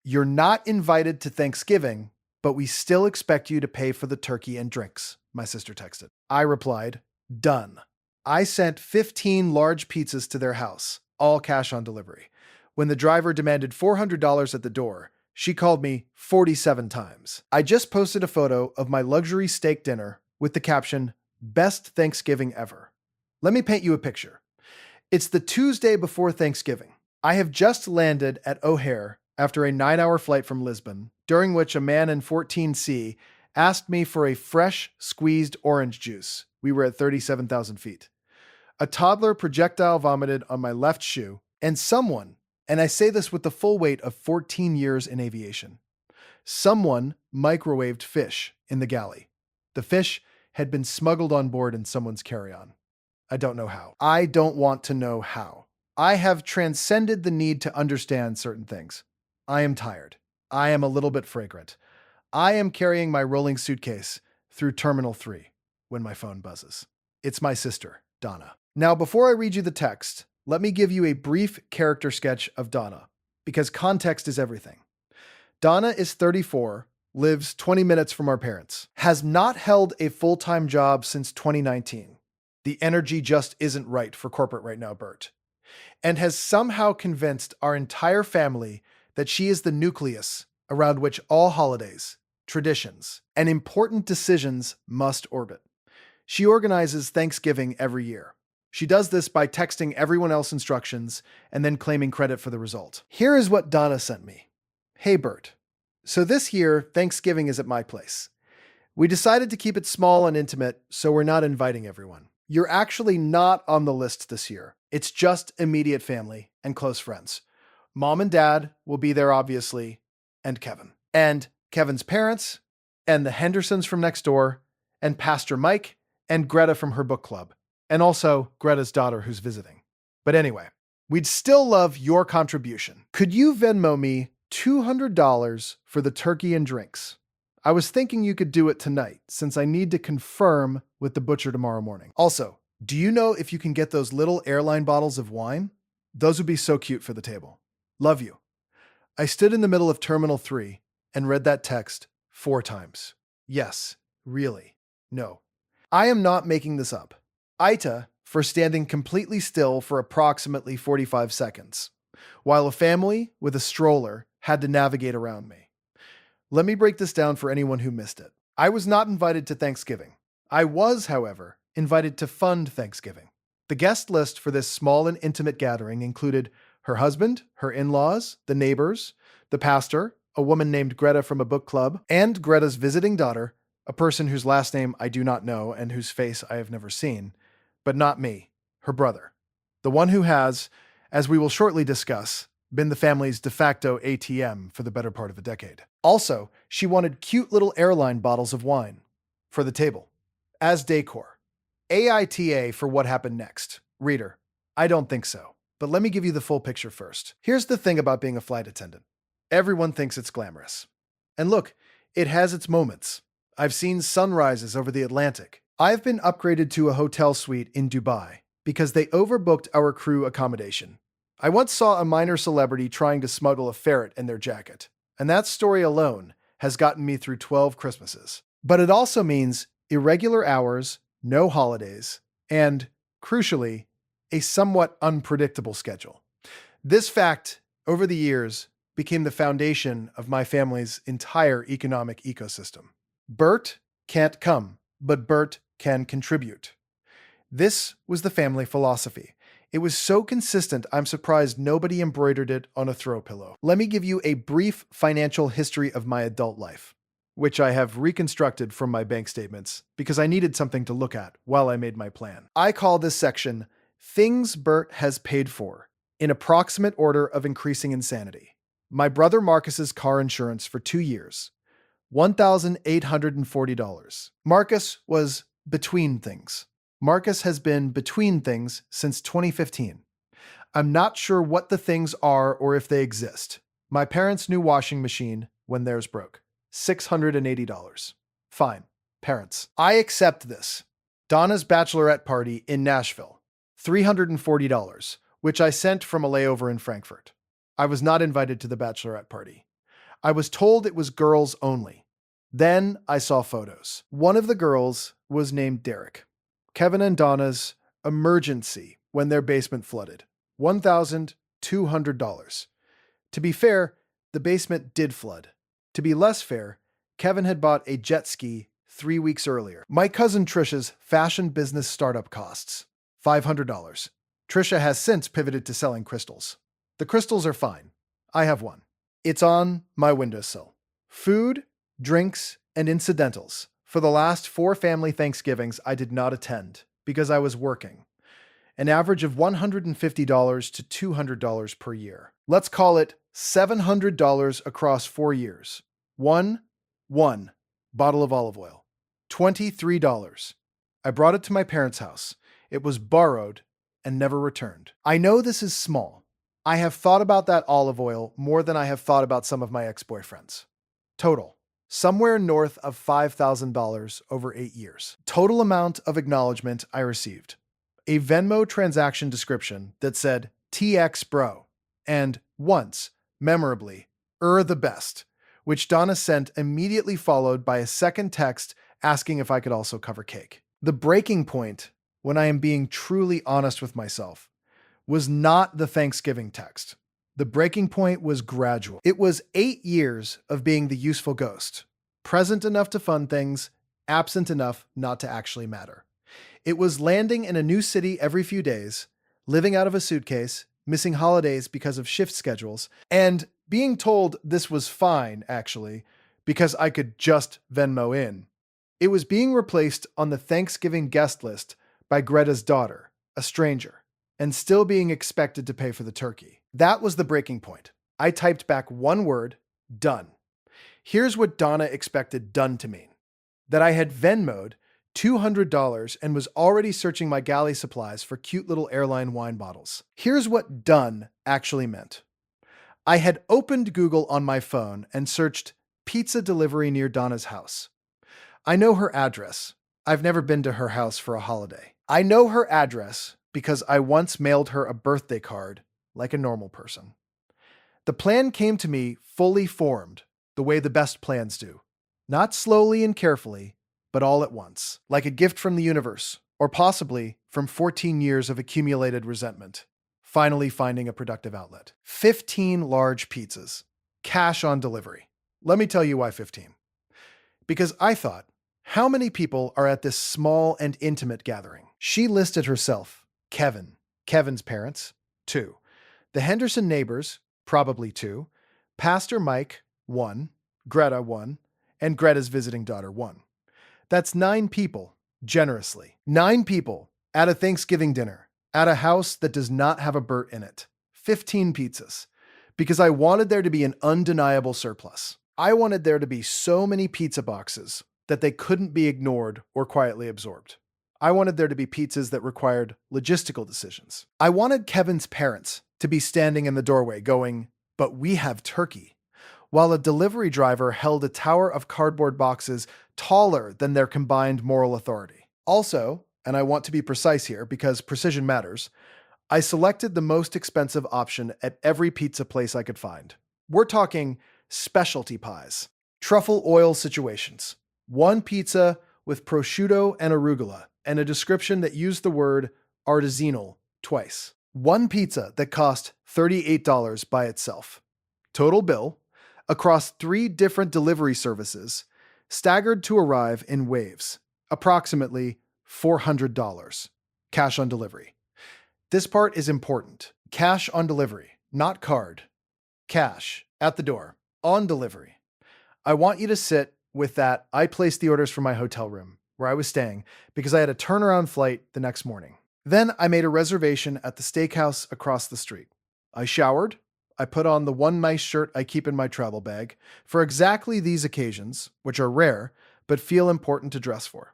"You're not invited to Thanksgiving, but we still expect you to pay for the turkey and drinks," my sister texted. I replied, "Done." I sent 15 large pizzas to their house, all cash on delivery. When the driver demanded $400 at the door, she called me 47 times. I just posted a photo of my luxury steak dinner with the caption, "Best Thanksgiving ever." Let me paint you a picture. It's the Tuesday before Thanksgiving. I have just landed at O'Hare after a 9-hour flight from Lisbon, during which a man in 14C asked me for a fresh, squeezed orange juice. We were at 37,000 feet. A toddler projectile vomited on my left shoe, and someone, and I say this with the full weight of 14 years in aviation, someone microwaved fish in the galley. The fish had been smuggled on board in someone's carry-on. I don't know how. I don't want to know how. I have transcended the need to understand certain things. I am tired. I am a little bit fragrant. I am carrying my rolling suitcase through Terminal 3 when my phone buzzes. It's my sister, Donna. Now, before I read you the text, let me give you a brief character sketch of Donna, because context is everything. Donna is 34, lives 20 minutes from our parents, has not held a full-time job since 2019. The energy just isn't right for corporate right now, Bert. And has somehow convinced our entire family that she is the nucleus around which all holidays, traditions, and important decisions must orbit. She organizes Thanksgiving every year. She does this by texting everyone else instructions and then claiming credit for the result. Here is what Donna sent me. "Hey, Bert. So this year, Thanksgiving is at my place. We decided to keep it small and intimate, so we're not inviting everyone. You're actually not on the list this year. It's just immediate family and close friends. Mom and Dad will be there, obviously, and Kevin. And Kevin's parents, and the Hendersons from next door, and Pastor Mike, and Greta from her book club, and also Greta's daughter who's visiting. But anyway, we'd still love your contribution. Could you Venmo me $200 for the turkey and drinks? I was thinking you could do it tonight, since I need to confirm with the butcher tomorrow morning. Also, do you know if you can get those little airline bottles of wine? Those would be so cute for the table. Love you." I stood in the middle of Terminal 3 and read that text 4 times. Yes, really. No. I am not making this up. Ita for standing completely still for approximately 45 seconds, while a family with a stroller had to navigate around me. Let me break this down for anyone who missed it. I was not invited to Thanksgiving. I was, however, invited to fund Thanksgiving. The guest list for this small and intimate gathering included her husband, her in-laws, the neighbors, the pastor, a woman named Greta from a book club, and Greta's visiting daughter, a person whose last name I do not know and whose face I have never seen, but not me, her brother, the one who has, as we will shortly discuss, been the family's de facto ATM for the better part of a decade. Also, she wanted cute little airline bottles of wine for the table, as decor. AITA for what happened next. Reader, I don't think so. But let me give you the full picture first. Here's the thing about being a flight attendant. Everyone thinks it's glamorous. And look, it has its moments. I've seen sunrises over the Atlantic. I've been upgraded to a hotel suite in Dubai because they overbooked our crew accommodation. I once saw a minor celebrity trying to smuggle a ferret in their jacket, and that story alone has gotten me through 12 Christmases. But it also means irregular hours, no holidays, and, crucially, a somewhat unpredictable schedule. This fact, over the years, became the foundation of my family's entire economic ecosystem. Bert can't come, but Bert can contribute. This was the family philosophy. It was so consistent, I'm surprised nobody embroidered it on a throw pillow. Let me give you a brief financial history of my adult life, which I have reconstructed from my bank statements because I needed something to look at while I made my plan. I call this section Things Bert Has Paid For, in approximate order of increasing insanity. My brother Marcus's car insurance for 2 years, $1,840. Marcus was between things. Marcus has been between things since 2015. I'm not sure what the things are or if they exist. My parents' new washing machine when theirs broke. $680. Fine. Parents. I accept this. Donna's bachelorette party in Nashville. $340, which I sent from a layover in Frankfurt. I was not invited to the bachelorette party. I was told it was girls only. Then I saw photos. One of the girls was named Derek. Kevin and Donna's emergency when their basement flooded. $1,200. To be fair, the basement did flood. To be less fair, Kevin had bought a jet ski 3 weeks earlier. My cousin Trisha's fashion business startup costs $500. Trisha has since pivoted to selling crystals. The crystals are fine. I have one. It's on my windowsill. Food, drinks, and incidentals. For the last 4 family Thanksgivings, I did not attend because I was working. An average of $150 to $200 per year. Let's call it $700 across 4 years. One bottle of olive oil. $23. I brought it to my parents' house. It was borrowed and never returned. I know this is small. I have thought about that olive oil more than I have thought about some of my ex-boyfriends. Total, somewhere north of $5,000 over 8 years. Total amount of acknowledgement I received. A Venmo transaction description that said, TX bro, and once, memorably, the best, which Donna sent immediately followed by a second text asking if I could also cover cake. The breaking point, when I am being truly honest with myself, was not the Thanksgiving text. The breaking point was gradual. It was 8 years of being the useful ghost, present enough to fund things, absent enough not to actually matter. It was landing in a new city every few days, living out of a suitcase, missing holidays because of shift schedules, and being told this was fine, actually, because I could just Venmo in. It was being replaced on the Thanksgiving guest list by Greta's daughter, a stranger, and still being expected to pay for the turkey. That was the breaking point. I typed back one word, done. Here's what Donna expected done to mean. That I had Venmo'd $200 and was already searching my galley supplies for cute little airline wine bottles. Here's what done actually meant. I had opened Google on my phone and searched pizza delivery near Donna's house. I know her address. I've never been to her house for a holiday. I know her address because I once mailed her a birthday card like a normal person. The plan came to me fully formed, the way the best plans do. Not slowly and carefully, but all at once, like a gift from the universe, or possibly from 14 years of accumulated resentment, finally finding a productive outlet. 15 large pizzas, cash on delivery. Let me tell you why 15. Because I thought, how many people are at this small and intimate gathering? She listed herself, Kevin, Kevin's parents, 2. The Henderson neighbors, probably 2. Pastor Mike, 1. Greta, 1. And Greta's visiting daughter, 1. That's 9 people, generously. 9 people at a Thanksgiving dinner, at a house that does not have a Bert in it. 15 pizzas. Because I wanted there to be an undeniable surplus. I wanted there to be so many pizza boxes that they couldn't be ignored or quietly absorbed. I wanted there to be pizzas that required logistical decisions. I wanted Kevin's parents to be standing in the doorway going, "But we have turkey," while a delivery driver held a tower of cardboard boxes taller than their combined moral authority. Also, and I want to be precise here because precision matters, I selected the most expensive option at every pizza place I could find. We're talking specialty pies, truffle oil situations, one pizza with prosciutto and arugula, and a description that used the word artisanal twice. One pizza that cost $38 by itself. Total bill, across 3 different delivery services, staggered to arrive in waves, approximately $400. Cash on delivery. This part is important. Cash on delivery, not card. Cash, at the door, on delivery. I want you to sit with that. I placed the orders from my hotel room, where I was staying, because I had a turnaround flight the next morning. Then I made a reservation at the steakhouse across the street. I showered. I put on the one nice shirt I keep in my travel bag for exactly these occasions, which are rare, but feel important to dress for.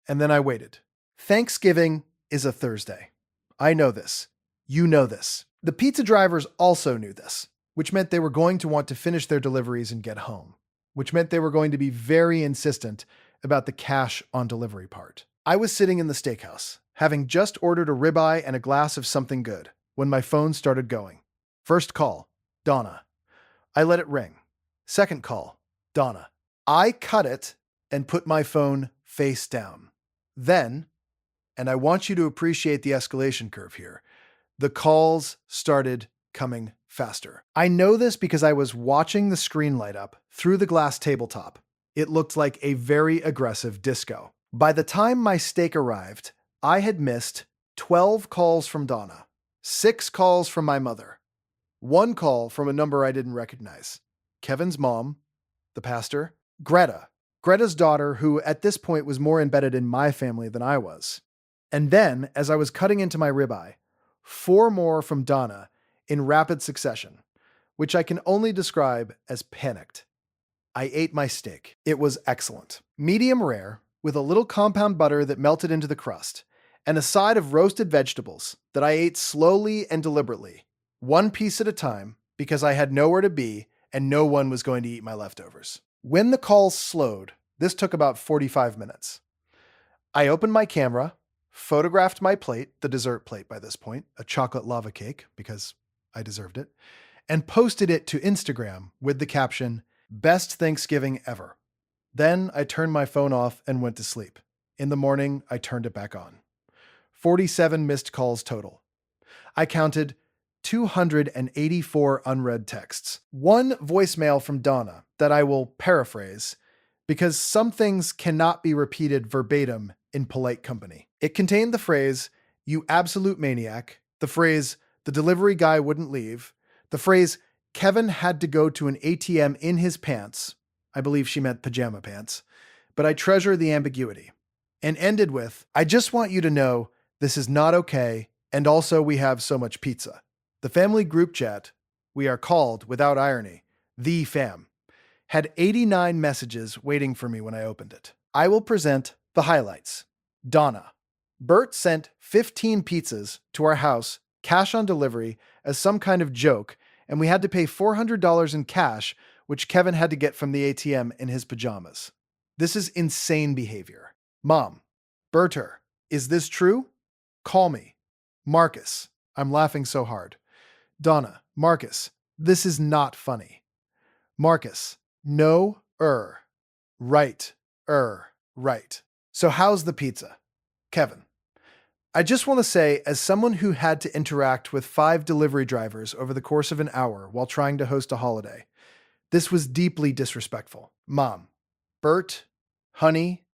And then I waited. Thanksgiving is a Thursday. I know this. You know this. The pizza drivers also knew this, which meant they were going to want to finish their deliveries and get home, which meant they were going to be very insistent about the cash on delivery part. I was sitting in the steakhouse, having just ordered a ribeye and a glass of something good, when my phone started going. First call, Donna. I let it ring. Second call, Donna. I cut it and put my phone face down. Then, and I want you to appreciate the escalation curve here, the calls started coming faster. I know this because I was watching the screen light up through the glass tabletop. It looked like a very aggressive disco. By the time my steak arrived, I had missed 12 calls from Donna, 6 calls from my mother, 1 call from a number I didn't recognize, Kevin's mom, the pastor, Greta's daughter, who at this point was more embedded in my family than I was. And then, as I was cutting into my ribeye, 4 more from Donna in rapid succession, which I can only describe as panicked. I ate my steak. It was excellent. Medium rare, with a little compound butter that melted into the crust, and a side of roasted vegetables that I ate slowly and deliberately, 1 piece at a time, because I had nowhere to be and no one was going to eat my leftovers. When the calls slowed, this took about 45 minutes. I opened my camera, photographed my plate, the dessert plate by this point, a chocolate lava cake, because I deserved it, and posted it to Instagram with the caption, "Best Thanksgiving ever." Then I turned my phone off and went to sleep. In the morning, I turned it back on. 47 missed calls total. I counted 284 unread texts. 1 voicemail from Donna that I will paraphrase because some things cannot be repeated verbatim in polite company. It contained the phrase, "You absolute maniac," the phrase, "The delivery guy wouldn't leave," the phrase, "Kevin had to go to an ATM in his pants." I believe she meant pajama pants, but I treasure the ambiguity. And ended with, "I just want you to know this is not okay, and also we have so much pizza." The family group chat, we are called, without irony, the fam, had 89 messages waiting for me when I opened it. I will present the highlights. Donna. Bert sent 15 pizzas to our house, cash on delivery, as some kind of joke, and we had to pay $400 in cash, which Kevin had to get from the ATM in his pajamas. This is insane behavior. Mom. Berter. Is this true? Call me. Marcus. I'm laughing so hard. Donna. Marcus. This is not funny. Marcus. No, right, right. So how's the pizza? Kevin. I just want to say, as someone who had to interact with 5 delivery drivers over the course of an hour while trying to host a holiday, this was deeply disrespectful. Mom. Bert, honey,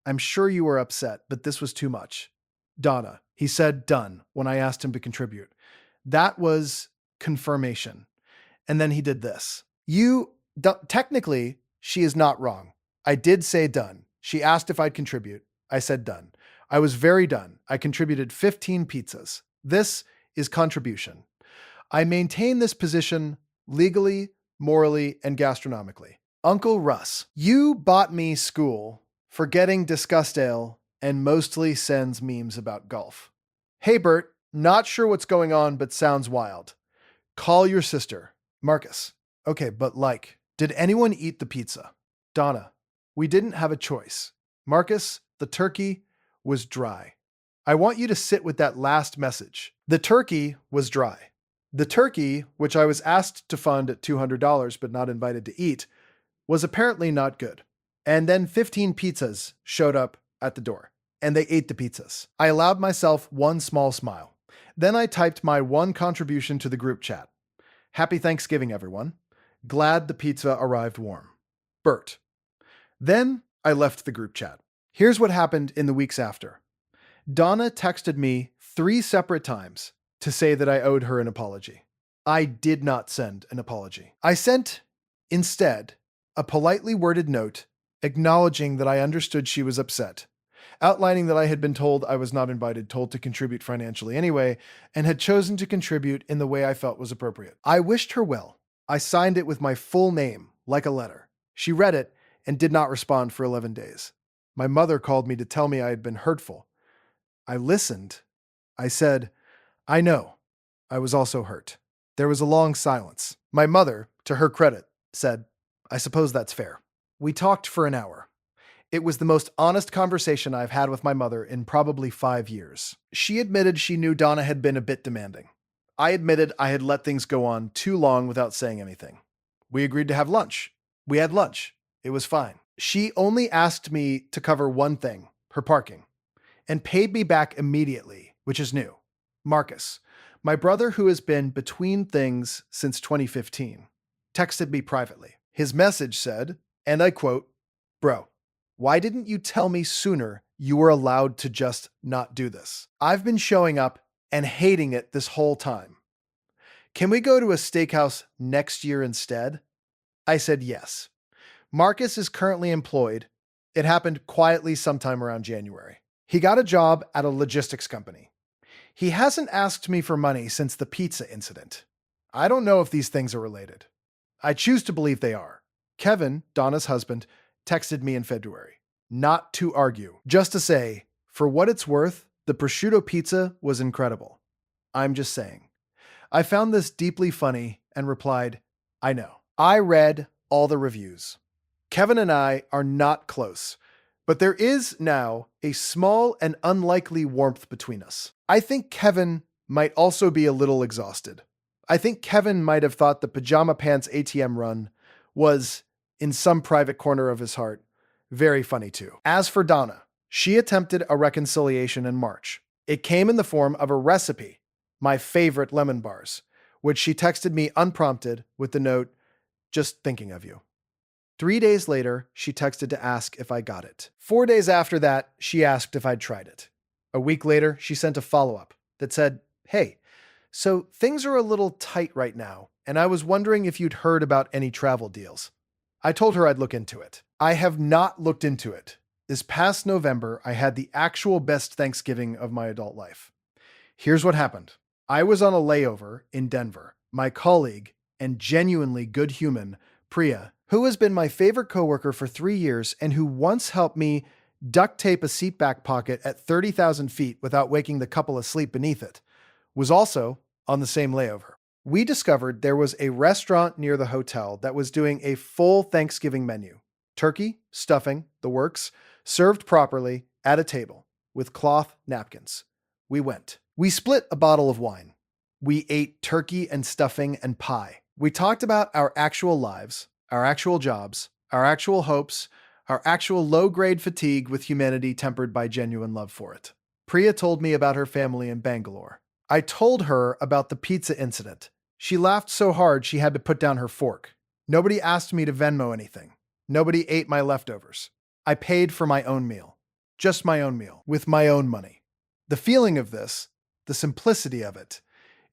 I'm sure you were upset, but this was too much. Donna. He said done when I asked him to contribute. That was confirmation. And then he did this. Technically, she is not wrong. I did say done. She asked if I'd contribute. I said done. I was very done. I contributed 15 pizzas. This is contribution. I maintain this position legally, morally, and gastronomically. Uncle Russ, you bought me school for getting disgustale and mostly sends memes about golf. Hey Bert, not sure what's going on, but sounds wild. Call your sister. Marcus. Okay, but did anyone eat the pizza? Donna. We didn't have a choice. Marcus, the turkey was dry. I want you to sit with that last message. The turkey was dry. The turkey, which I was asked to fund at $200 but not invited to eat, was apparently not good. And then 15 pizzas showed up at the door, and they ate the pizzas. I allowed myself one small smile. Then I typed my one contribution to the group chat. Happy Thanksgiving, everyone. Glad the pizza arrived warm. Bert. Then I left the group chat. Here's what happened in the weeks after. Donna texted me 3 separate times to say that I owed her an apology. I did not send an apology. I sent, instead, a politely worded note acknowledging that I understood she was upset, outlining that I had been told I was not invited, told to contribute financially anyway, and had chosen to contribute in the way I felt was appropriate. I wished her well. I signed it with my full name, like a letter. She read it and did not respond for 11 days. My mother called me to tell me I had been hurtful. I listened. I said, I know. I was also hurt. There was a long silence. My mother, to her credit, said, I suppose that's fair. We talked for an hour. It was the most honest conversation I've had with my mother in probably 5 years. She admitted she knew Donna had been a bit demanding. I admitted I had let things go on too long without saying anything. We agreed to have lunch. We had lunch. It was fine. She only asked me to cover one thing, her parking, and paid me back immediately, which is new. Marcus, my brother who has been between things since 2015, texted me privately. His message said, and I quote, "Bro, why didn't you tell me sooner you were allowed to just not do this? I've been showing up and hating it this whole time. Can we go to a steakhouse next year instead?" I said yes. Marcus is currently employed. It happened quietly sometime around January. He got a job at a logistics company. He hasn't asked me for money since the pizza incident. I don't know if these things are related. I choose to believe they are. Kevin, Donna's husband, texted me in February. Not to argue, just to say, for what it's worth, the prosciutto pizza was incredible. I'm just saying. I found this deeply funny and replied, I know. I read all the reviews. Kevin and I are not close, but there is now a small and unlikely warmth between us. I think Kevin might also be a little exhausted. I think Kevin might have thought the pajama pants ATM run was, in some private corner of his heart, very funny too. As for Donna, she attempted a reconciliation in March. It came in the form of a recipe, my favorite lemon bars, which she texted me unprompted with the note, "Just thinking of you." 3 days later, she texted to ask if I got it. 4 days after that, she asked if I'd tried it. A week later, she sent a follow-up that said, "Hey, so things are a little tight right now, and I was wondering if you'd heard about any travel deals." I told her I'd look into it. I have not looked into it. This past November, I had the actual best Thanksgiving of my adult life. Here's what happened. I was on a layover in Denver. My colleague and genuinely good human, Priya, who has been my favorite coworker for 3 years and who once helped me duct tape a seat back pocket at 30,000 feet without waking the couple asleep beneath it, was also on the same layover. We discovered there was a restaurant near the hotel that was doing a full Thanksgiving menu. Turkey, stuffing, the works, served properly at a table with cloth napkins. We went. We split a bottle of wine. We ate turkey and stuffing and pie. We talked about our actual lives, our actual jobs, our actual hopes, our actual low-grade fatigue with humanity tempered by genuine love for it. Priya told me about her family in Bangalore. I told her about the pizza incident. She laughed so hard she had to put down her fork. Nobody asked me to Venmo anything. Nobody ate my leftovers. I paid for my own meal. Just my own meal, with my own money. The feeling of this, the simplicity of it,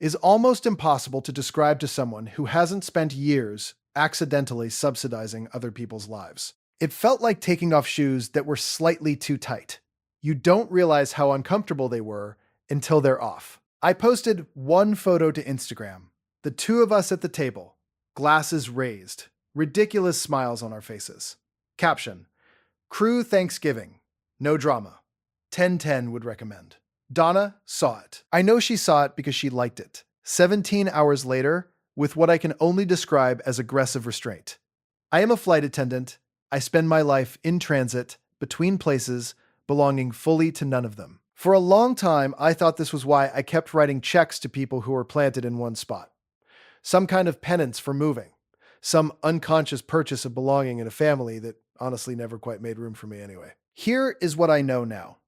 is almost impossible to describe to someone who hasn't spent years accidentally subsidizing other people's lives. It felt like taking off shoes that were slightly too tight. You don't realize how uncomfortable they were until they're off. I posted one photo to Instagram. The two of us at the table, glasses raised, ridiculous smiles on our faces. Caption: Crew Thanksgiving. No drama. 10/10 would recommend. Donna saw it. I know she saw it because she liked it. 17 hours later, with what I can only describe as aggressive restraint. I am a flight attendant. I spend my life in transit, between places, belonging fully to none of them. For a long time, I thought this was why I kept writing checks to people who were planted in one spot. Some kind of penance for moving. Some unconscious purchase of belonging in a family that honestly never quite made room for me anyway. Here is what I know now.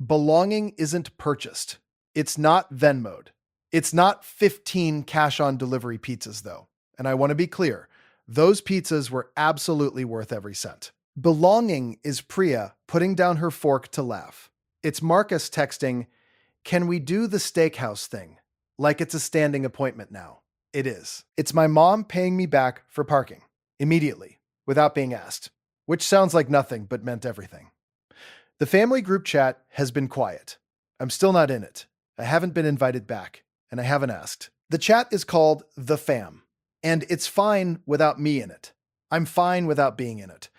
Belonging isn't purchased. It's not Venmo'd. It's not 15 cash-on-delivery pizzas, though. And I want to be clear, those pizzas were absolutely worth every cent. Belonging is Priya putting down her fork to laugh. It's Marcus texting, "Can we do the steakhouse thing? Like it's a standing appointment now." It is. It's my mom paying me back for parking, immediately, without being asked, which sounds like nothing but meant everything. The family group chat has been quiet. I'm still not in it. I haven't been invited back, and I haven't asked. The chat is called The Fam, and it's fine without me in it. I'm fine without being in it.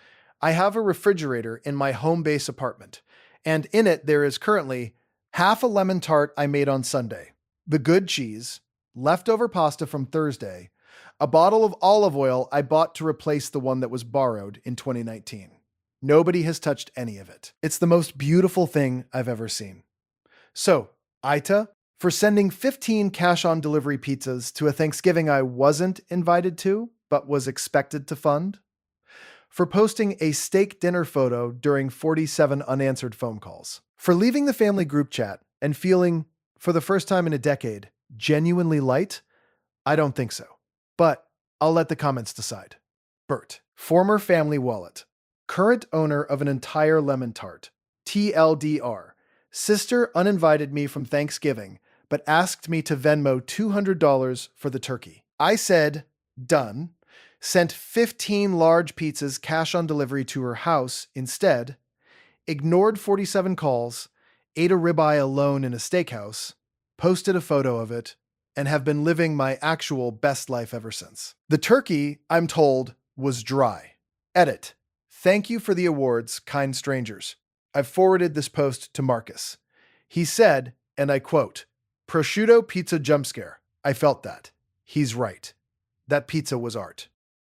I have a refrigerator in my home base apartment, and in it there is currently half a lemon tart I made on Sunday, the good cheese, leftover pasta from Thursday, a bottle of olive oil I bought to replace the one that was borrowed in 2019. Nobody has touched any of it. It's the most beautiful thing I've ever seen. So, Aita, for sending 15 cash-on-delivery pizzas to a Thanksgiving I wasn't invited to, but was expected to fund. For posting a steak dinner photo during 47 unanswered phone calls. For leaving the family group chat and feeling, for the first time in a decade, genuinely light? I don't think so. But I'll let the comments decide. Bert, former family wallet, current owner of an entire lemon tart. TLDR, sister uninvited me from Thanksgiving, but asked me to Venmo $200 for the turkey. I said, done, sent 15 large pizzas cash on delivery to her house instead, ignored 47 calls, ate a ribeye alone in a steakhouse, posted a photo of it, and have been living my actual best life ever since. The turkey, I'm told, was dry. Edit. Thank you for the awards, kind strangers. I've forwarded this post to Marcus. He said, and I quote, prosciutto pizza jump scare. I felt that. He's right. That pizza was art.